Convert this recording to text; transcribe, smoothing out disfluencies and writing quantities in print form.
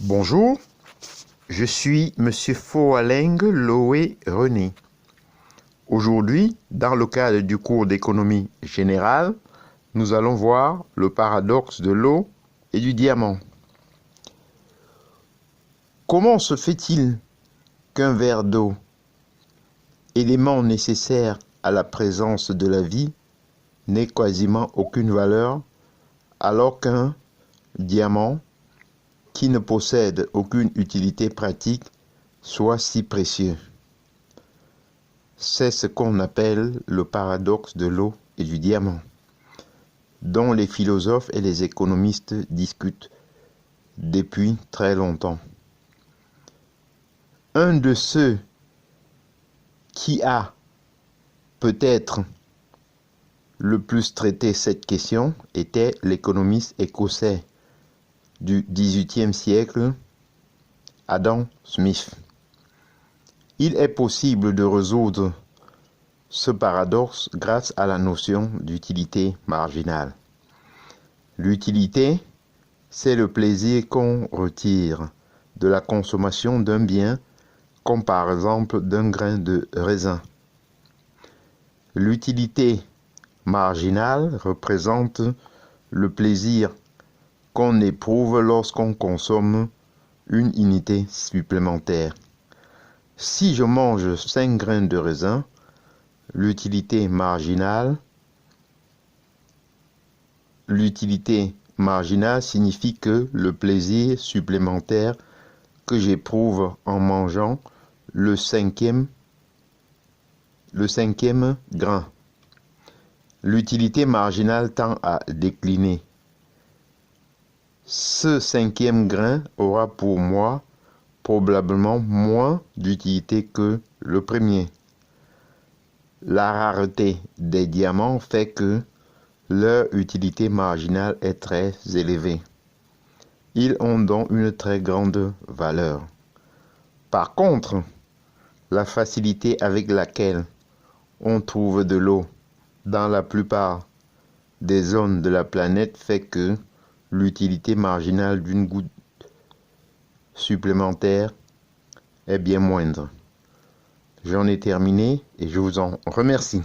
Bonjour, je suis Monsieur Foaleng Loé René. Aujourd'hui, dans le cadre du cours d'économie générale, nous allons voir le paradoxe de l'eau et du diamant. Comment se fait-il qu'un verre d'eau, élément nécessaire à la présence de la vie, n'ait quasiment aucune valeur, alors qu'un diamant, qui ne possède aucune utilité pratique, soit si précieux? C'est ce qu'on appelle le paradoxe de l'eau et du diamant, dont les philosophes et les économistes discutent depuis très longtemps. Un de ceux qui a peut-être le plus traité cette question était l'économiste écossais du XVIIIe siècle, Adam Smith. Il est possible de résoudre ce paradoxe grâce à la notion d'utilité marginale. L'utilité, c'est le plaisir qu'on retire de la consommation d'un bien, comme par exemple d'un grain de raisin. L'utilité marginale représente le plaisir qu'on éprouve lorsqu'on consomme une unité supplémentaire. Si je mange 5 grains de raisin, l'utilité marginale signifie que le plaisir supplémentaire que j'éprouve en mangeant le cinquième grain. L'utilité marginale tend à décliner. Ce 5e grain aura pour moi probablement moins d'utilité que le premier. La rareté des diamants fait que leur utilité marginale est très élevée. Ils ont donc une très grande valeur. Par contre, la facilité avec laquelle on trouve de l'eau dans la plupart des zones de la planète fait que l'utilité marginale d'une goutte supplémentaire est bien moindre. J'en ai terminé et je vous en remercie.